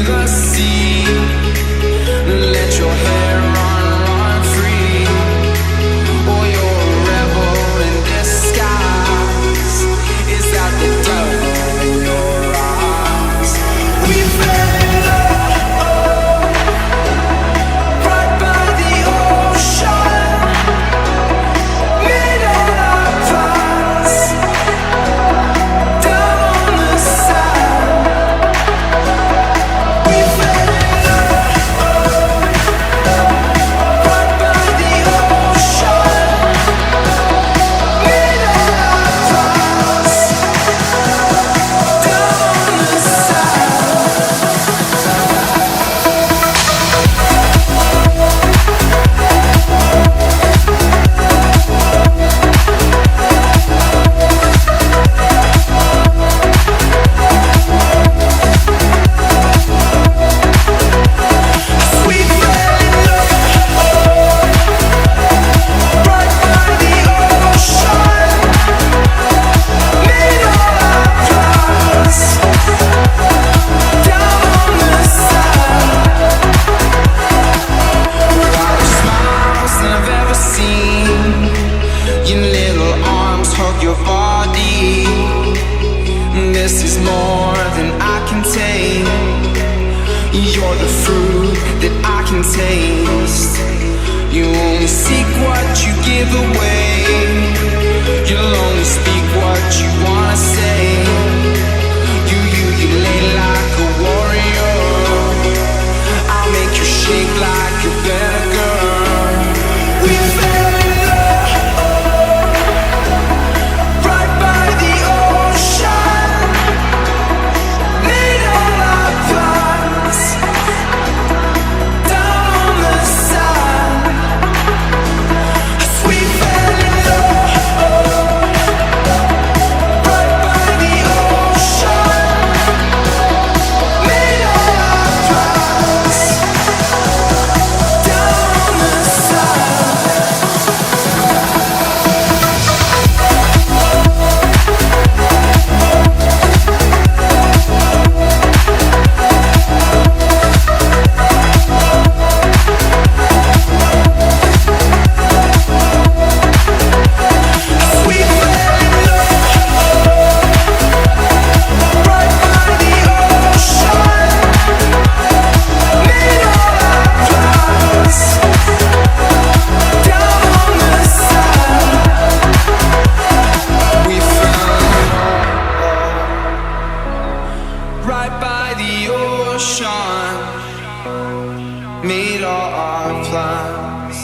the sea. Let your hair run free. Or you're a rebel in disguise. Is that the devil in your eyes? We fell in love right by the ocean. Made all our plans down on the sand. We fell in love right by the ocean. Made all our plans down on the your body. This is more than I can take. You're the fruit that I can taste. You only seek what you give away. You'll only speak what you wanna say. You lay like a warrior. I'll make you shake like a better girl. We fell in love right by the ocean. Made all our plans down on the sand. We fell in love right by the ocean. Made all our plans down on the sand. We fell in love right by the ocean. Made all our plans down on the sand. We fell in love right by the ocean. Made all our plans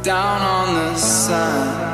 down on the sand.